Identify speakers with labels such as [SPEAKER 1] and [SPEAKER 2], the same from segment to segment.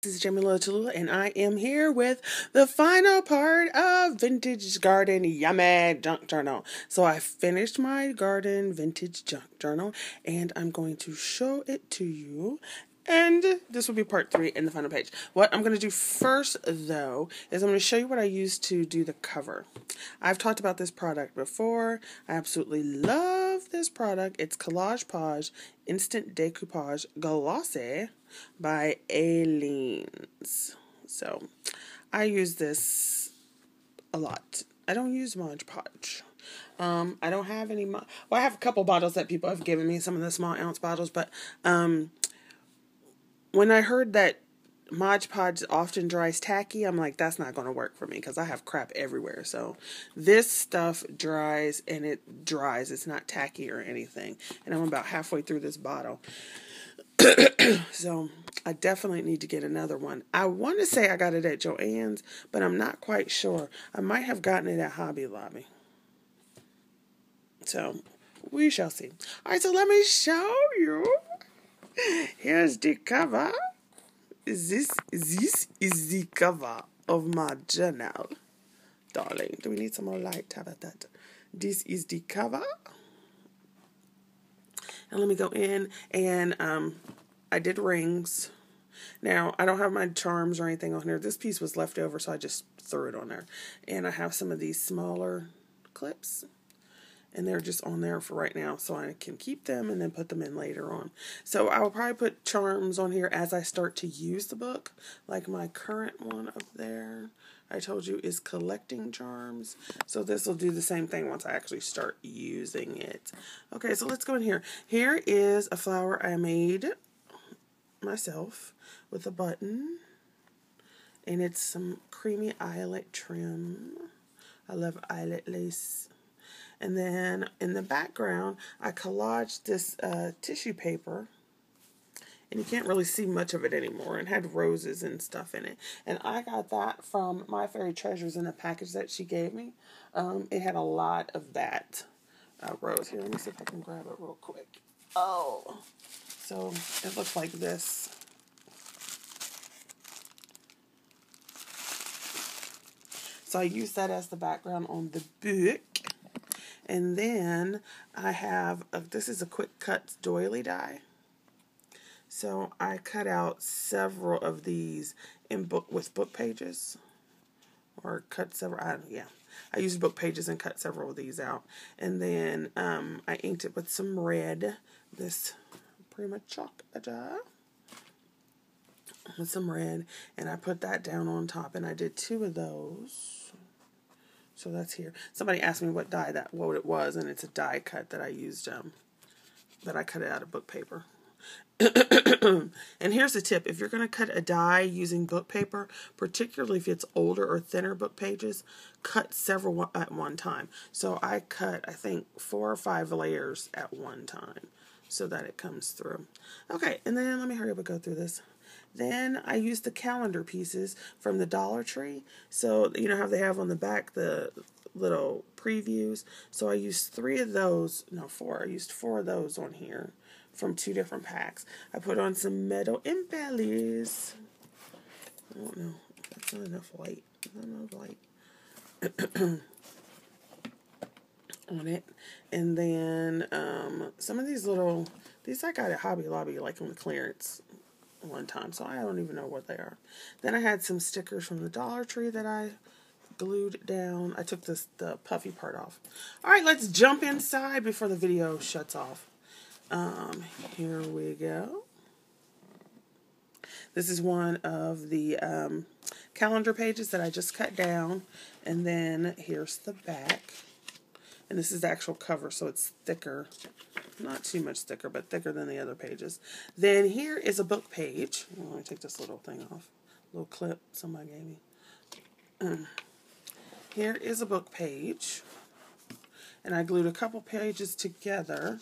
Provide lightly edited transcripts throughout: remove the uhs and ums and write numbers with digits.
[SPEAKER 1] This is Jamila Tallulah, and I am here with the final part of Vintage Garden Yummy Junk Journal. So I finished my garden vintage junk journal, and I'm going to show it to you. And this will be part 3 in the final page. What I'm going to do first, though, is I'm going to show you what I used to do the cover. I've talked about this product before. I absolutely love this product. It's Collage Page Instant Decoupage Glossy by Aleene's. So, I use this a lot. I don't use Mod Podge. I don't have any, well, I have a couple bottles that people have given me, some of the small ounce bottles, but, when I heard that Mod Podge often dries tacky, I'm like, that's not going to work for me because I have crap everywhere. So this stuff dries, and it dries. It's not tacky or anything. And I'm about halfway through this bottle. So I definitely need to get another one. I want to say I got it at Joann's, but I'm not quite sure. I might have gotten it at Hobby Lobby. So we shall see. All right, so let me show you. Here's the cover. This is the cover of my journal. Darling, do we need some more light? How about that? This is the cover. And let me go in, and I did rings. Now, I don't have my charms or anything on here. This piece was left over, so I just threw it on there. And I have some of these smaller clips. And they're just on there for right now, so I can keep them and then put them in later on. So I will probably put charms on here as I start to use the book. Like my current one up there, I told you, is collecting charms. So this will do the same thing once I actually start using it. Okay, so let's go in here. Here is a flower I made myself with a button. And it's some creamy eyelet trim. I love eyelet lace. And then in the background, I collaged this tissue paper. And you can't really see much of it anymore. And had roses and stuff in it. And I got that from My Fairy Treasures in a package that she gave me. It had a lot of that rose. Here, let me see if I can grab it real quick. Oh. So it looks like this. So I used that as the background on the book. And then I have, this is a quick cut doily die. So I cut out several of these in with book pages. Or cut several, I used book pages and cut several of these out. And then I inked it with some red. This Prima Chalk die. With some red. And I put that down on top. And I did 2 of those. So that's here. Somebody asked me what it was, and it's a die cut that I used, that I cut it out of book paper. And here's the tip. If you're going to cut a die using book paper, particularly if it's older or thinner book pages, cut several at one time. So I cut, I think, 4 or 5 layers at one time so that it comes through. Okay, and then let me hurry up and go through this. Then I used the calendar pieces from the Dollar Tree. So, you know how they have on the back the little previews? So I used 3 of those, no 4, I used 4 of those on here from 2 different packs. I put on some metal embellies. I don't know, that's not enough light. Not enough light. On it. And then some of these I got at Hobby Lobby, like on the clearance one time, so I don't even know what they are. Then I had some stickers from the Dollar Tree that I glued down. I took the puffy part off. Alright, let's jump inside before the video shuts off. Here we go. This is one of the calendar pages that I just cut down, and then here's the back. And this is the actual cover, so it's thicker. Not too much thicker, but thicker than the other pages. Then here is a book page. Let me take this little thing off. Little clip somebody gave me. Here is a book page. And I glued a couple pages together,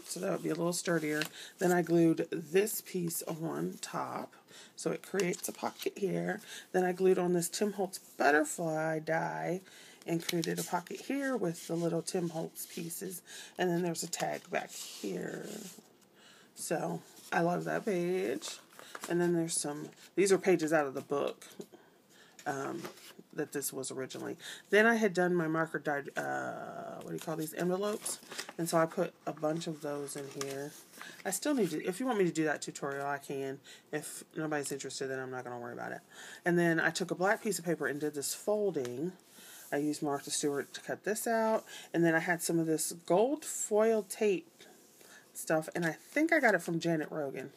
[SPEAKER 1] so that would be a little sturdier. Then I glued this piece on top, so it creates a pocket here. Then I glued on this Tim Holtz butterfly die, and created a pocket here with the little Tim Holtz pieces. And then there's a tag back here. So, I love that page. And then there's these are pages out of the book that this was originally. Then I had done my marker dyed, what do you call these, envelopes? And so I put a bunch of those in here. I still need to, if you want me to do that tutorial, I can. If nobody's interested, then I'm not going to worry about it. And then I took a black piece of paper and did this folding. I used Martha Stewart to cut this out. And then I had some of this gold foil tape stuff, and I think I got it from Janet Rogan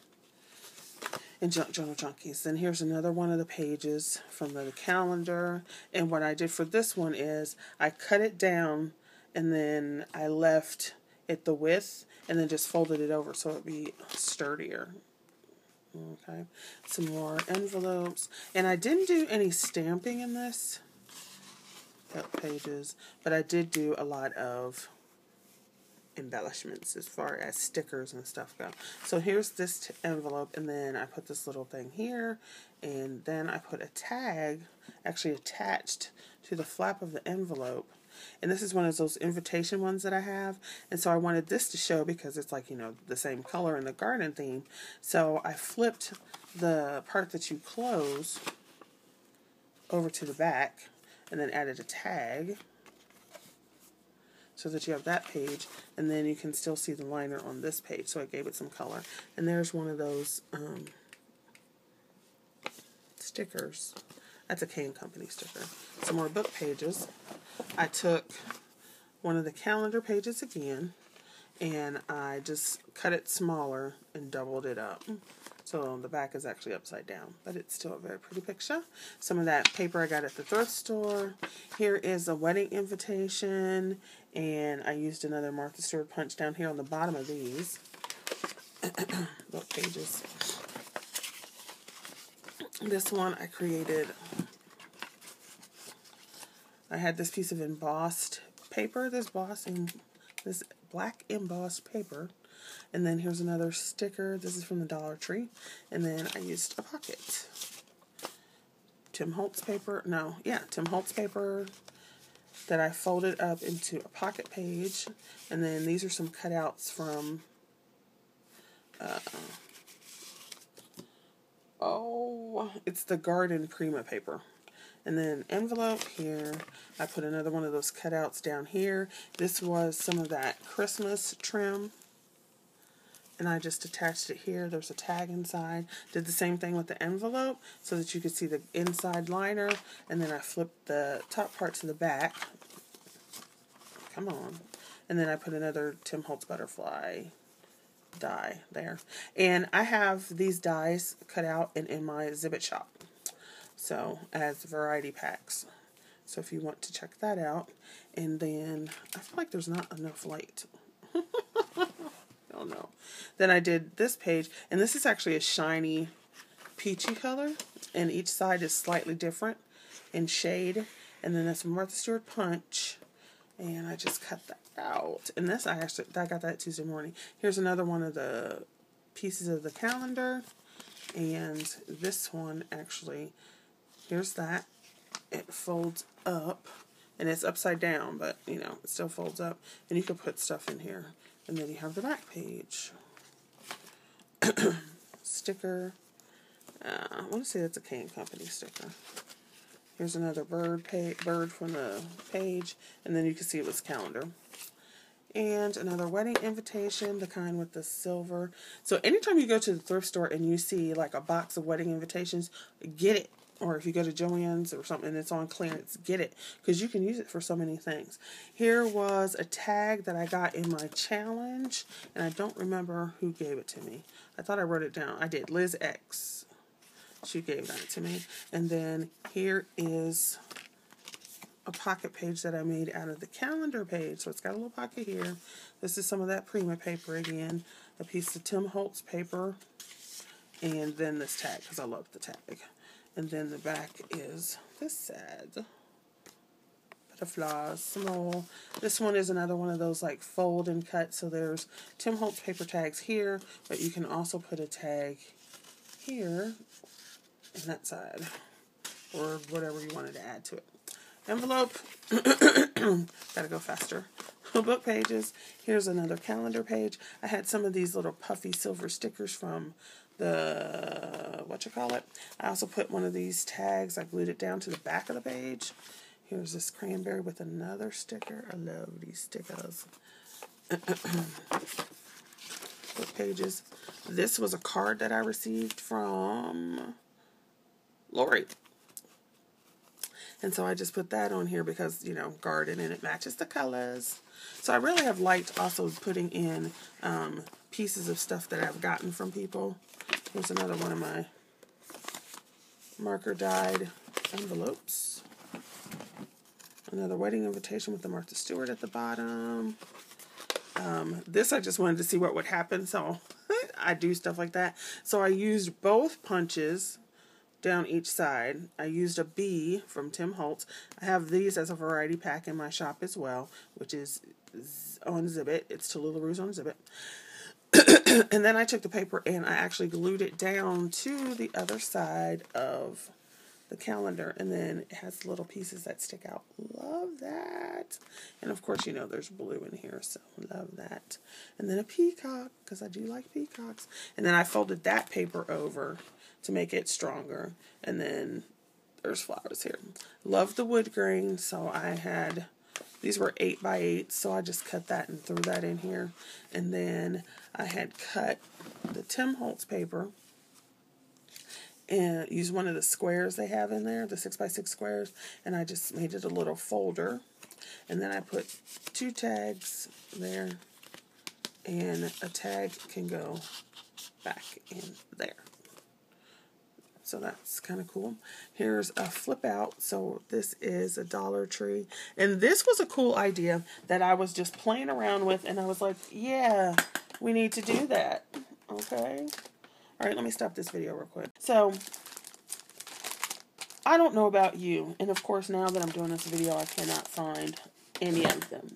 [SPEAKER 1] in Junk Journal Junkies. Then here's another one of the pages from the calendar. And what I did for this one is I cut it down, and then I left it the width, and then just folded it over so it'd be sturdier. Okay, some more envelopes. And I didn't do any stamping in this pages, but I did do a lot of embellishments as far as stickers and stuff go. So here's this envelope, and then I put this little thing here, and then I put a tag actually attached to the flap of the envelope. And this is one of those invitation ones that I have, and so I wanted this to show because it's like, you know, the same color in the garden theme. So I flipped the part that you close over to the back and then added a tag so that you have that page, and then you can still see the liner on this page, so I gave it some color. And there's one of those stickers. That's a K & Company sticker. Some more book pages. I took one of the calendar pages again, and I just cut it smaller and doubled it up. So the back is actually upside down, but it's still a very pretty picture. Some of that paper I got at the thrift store. Here is a wedding invitation, and I used another Martha Stewart punch down here on the bottom of these book pages. This one I created, I had this piece of embossed paper, this black embossed paper. And then here's another sticker. This is from the Dollar Tree. And then I used a pocket. Tim Holtz paper that I folded up into a pocket page. And then these are some cutouts from, it's the Garden Prima paper. And then envelope here, I put another one of those cutouts down here. This was some of that Christmas trim, and I just attached it here. There's a tag inside. Did the same thing with the envelope so that you could see the inside liner, and then I flipped the top part to the back. Come on. And then I put another Tim Holtz butterfly die there. And I have these dies cut out and in my exhibit shop. So, as variety packs. So if you want to check that out. And then, I feel like there's not enough light. Oh no. Then I did this page, and this is actually a shiny peachy color, and each side is slightly different in shade. And then that's a Martha Stewart punch, and I just cut that out. And this I got that Tuesday morning. Here's another one of the pieces of the calendar, and this one actually, here's that. It folds up, and it's upside down, but you know, it still folds up, and you can put stuff in here. And then you have the back page. Sticker. I want to say that's a K & Company sticker. Here's another bird from the page. And then you can see it was calendar. And another wedding invitation, the kind with the silver. So anytime you go to the thrift store and you see like a box of wedding invitations, get it. Or if you go to Joann's or something and it's on clearance, get it. Because you can use it for so many things. Here was a tag that I got in my challenge. And I don't remember who gave it to me. I thought I wrote it down. I did. Liz X. She gave that to me. And then here is a pocket page that I made out of the calendar page. So it's got a little pocket here. This is some of that Prima paper again. A piece of Tim Holtz paper. And then this tag, because I love the tag. And then the back is this sad. Butterflies, small. This one is another one of those like fold and cut. So there's Tim Holtz paper tags here, but you can also put a tag here and that side, or whatever you wanted to add to it. Envelope. Gotta go faster. Book pages. Here's another calendar page. I had some of these little puffy silver stickers from I also put one of these tags. I glued it down to the back of the page. Here's this cranberry with another sticker. I love these stickers. Book pages. This was a card that I received from Lori. And so I just put that on here because, you know, garden, and it matches the colors. So I really have liked also putting in pieces of stuff that I've gotten from people. Here's another one of my marker dyed envelopes. Another wedding invitation with the Martha Stewart at the bottom. This I just wanted to see what would happen, so I do stuff like that. So I used both punches down each side. I used a B from Tim Holtz. I have these as a variety pack in my shop as well, which is on Zibbit. It's Tallulahroos on Zibbit. And then I took the paper and I actually glued it down to the other side of the calendar, and then it has little pieces that stick out. Love that. And of course, you know, there's blue in here, so love that. And then a peacock, because I do like peacocks. And then I folded that paper over to make it stronger. And then there's flowers here. Love the wood grain, so I had, these were 8x8, so I just cut that and threw that in here. And then I had cut the Tim Holtz paper and used one of the squares they have in there, the 6x6 squares, and I just made it a little folder. And then I put 2 tags there, and a tag can go back in there. So that's kind of cool. Here's a flip out. So this is a Dollar Tree. And this was a cool idea that I was just playing around with, and I was like, yeah, we need to do that. Okay. All right, let me stop this video real quick. So, I don't know about you, and of course now that I'm doing this video, I cannot find any of them.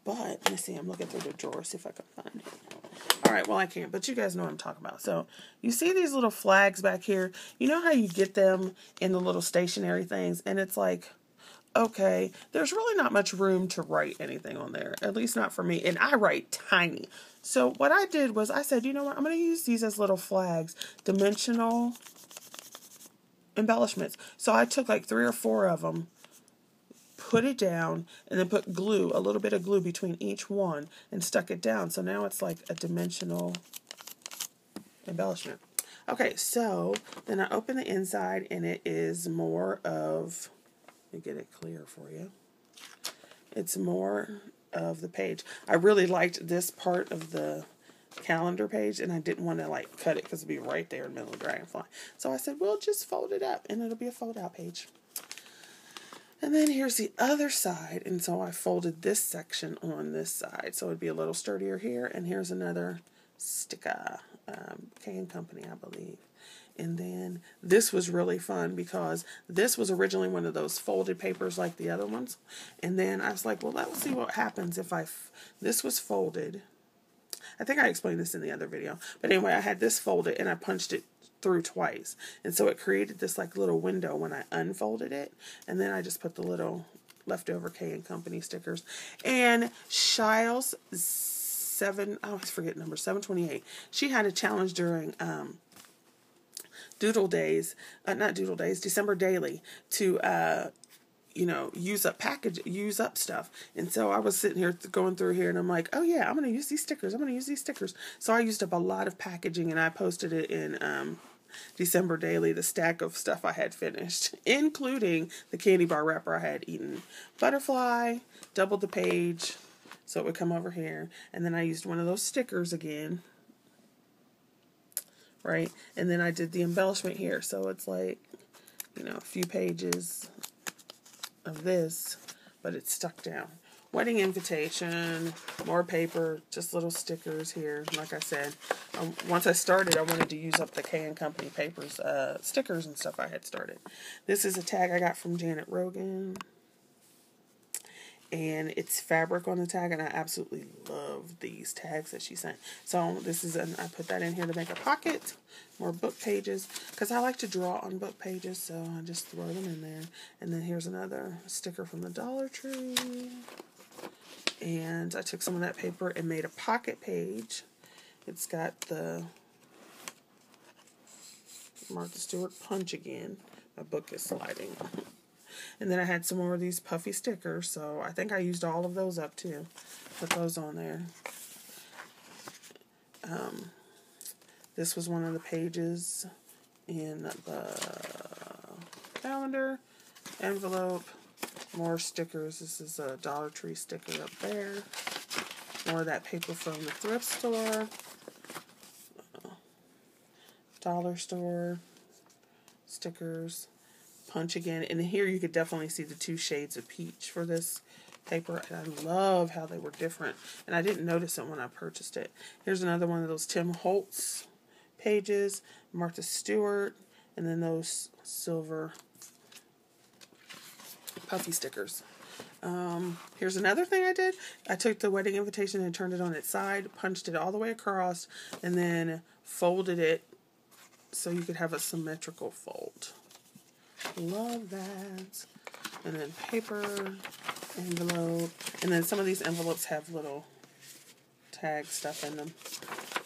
[SPEAKER 1] But, let me see, I'm looking through the drawer, see if I can find it. Alright, well I can't, but you guys know what I'm talking about. So, you see these little flags back here? You know how you get them in the little stationery things, and it's like, okay, there's really not much room to write anything on there, at least not for me, and I write tiny. So what I did was I said, you know what, I'm going to use these as little flags, dimensional embellishments. So I took like 3 or 4 of them, put it down, and then put glue, a little bit of glue between each one, and stuck it down. So now it's like a dimensional embellishment. Okay, so then I open the inside, and it is more of, let me get it clear for you. It's more of the page. I really liked this part of the calendar page, and I didn't want to like cut it because it'd be right there in the middle of Dragonfly. So I said, we'll just fold it up, and it'll be a fold out page. And then here's the other side, and so I folded this section on this side, so it'd be a little sturdier here. And here's another sticker, K & Company, I believe. And then this was really fun because this was originally one of those folded papers like the other ones. And then I was like, well, let's see what happens if this was folded. I think I explained this in the other video. But anyway, I had this folded and I punched it through twice. And so it created this like little window when I unfolded it. And then I just put the little leftover K & Company stickers. And Shiles I always forget number 728. She had a challenge during December Daily to, you know, use up stuff. And so I was sitting here going through here and I'm like, oh yeah, I'm going to use these stickers. I'm going to use these stickers. So I used up a lot of packaging and I posted it in December Daily, the stack of stuff I had finished, including the candy bar wrapper I had eaten. Butterfly, doubled the page, so it would come over here. And then I used one of those stickers again. Right, and then I did the embellishment here, so it's like, you know, a few pages of this, but it's stuck down. Wedding invitation, more paper, just little stickers here. Like I said, once I started, I wanted to use up the K & Company papers, stickers and stuff I had started. This is a tag I got from Janet Rogan. And it's fabric on the tag, and I absolutely love these tags that she sent. So this is, I put that in here to make a pocket, more book pages, because I like to draw on book pages, so I just throw them in there. And then here's another sticker from the Dollar Tree. And I took some of that paper and made a pocket page. It's got the Martha Stewart Punch again. My book is sliding. And then I had some more of these puffy stickers, so I think I used all of those up too. Put those on there. This was one of the pages in the calendar. Envelope. More stickers. This is a Dollar Tree sticker up there. More of that paper from the thrift store. Dollar store. Stickers. Punch again. And here you could definitely see the 2 shades of peach for this paper. And I love how they were different. And I didn't notice it when I purchased it. Here's another one of those Tim Holtz pages. Martha Stewart. And then those silver puffy stickers. Here's another thing I did. I took the wedding invitation and turned it on its side, punched it all the way across, and then folded it so you could have a symmetrical fold. Love that. And then paper, envelope, and then some of these envelopes have little tag stuff in them.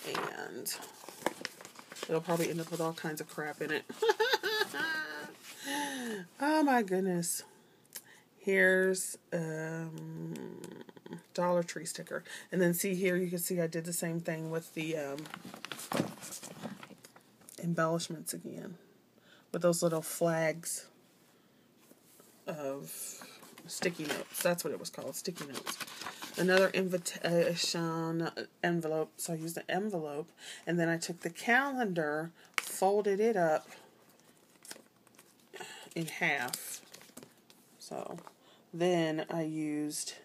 [SPEAKER 1] And it'll probably end up with all kinds of crap in it. Oh my goodness. Here's Dollar Tree sticker. And then see here, you can see I did the same thing with the embellishments again. With those little flags of sticky notes. That's what it was called, sticky notes. Another invitation envelope. So I used the envelope. And then I took the calendar, folded it up in half. So then I used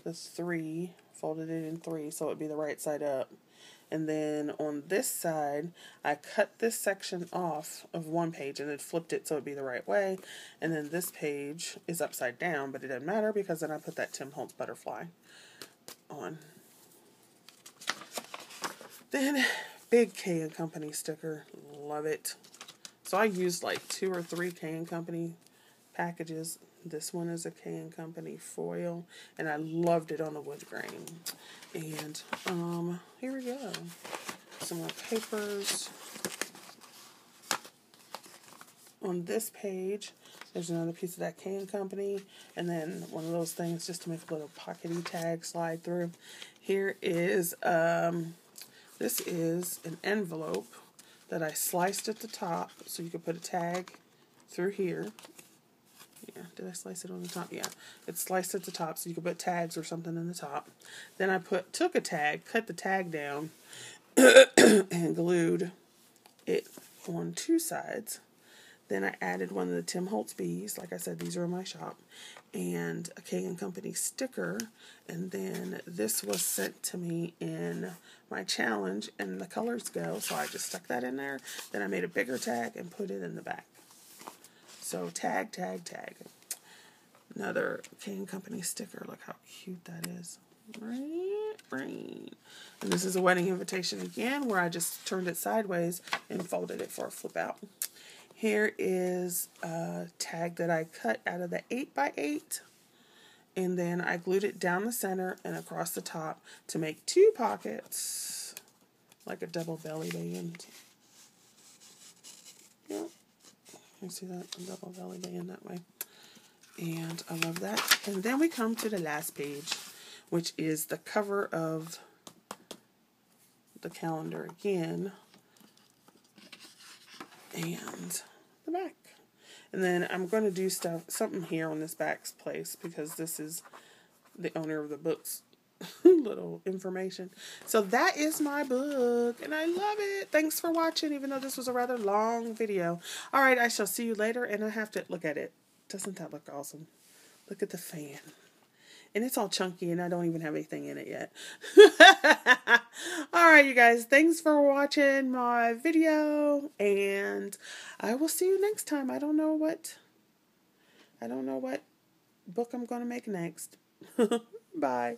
[SPEAKER 1] the 3, folded it in 3 so it would be the right side up. And then on this side, I cut this section off of one page and then flipped it so it would be the right way. And then this page is upside down, but it doesn't matter because then I put that Tim Holtz butterfly on. Then, big K & Company sticker. Love it. So I used like 2 or 3 K & Company packages. This one is a K & Company foil, and I loved it on the wood grain. And here we go. Some more papers. On this page, there's another piece of that K & Company, and then one of those things just to make a little pockety tag slide through. Here is this is an envelope that I sliced at the top so you could put a tag through here. Yeah, did I slice it on the top? Yeah, it's sliced at the top so you could put tags or something in the top. Then I took a tag, cut the tag down, and glued it on 2 sides. Then I added one of the Tim Holtz bees. Like I said, these are in my shop. And a K & Company sticker. And then this was sent to me in my challenge, and the colors go. So I just stuck that in there. Then I made a bigger tag and put it in the back. So tag, tag, tag. Another K & Company sticker. Look how cute that is. And this is a wedding invitation again, where I just turned it sideways and folded it for a flip out. Here is a tag that I cut out of the 8x8. And then I glued it down the center and across the top to make 2 pockets. Like a double belly band. Yep. You see that? A double belly band that way. And I love that. And then we come to the last page, which is the cover of the calendar again. And the back. And then I'm going to do something here on this back's place because this is the owner of the book's little information. So that is my book, and I love it. Thanks for watching, even though this was a rather long video. All right, I shall see you later, and I have to look at it. Doesn't that look awesome? Look at the fan. And it's all chunky, and I don't even have anything in it yet. All right, you guys. Thanks for watching my video, and I will see you next time. I don't know what book I'm going to make next. Bye.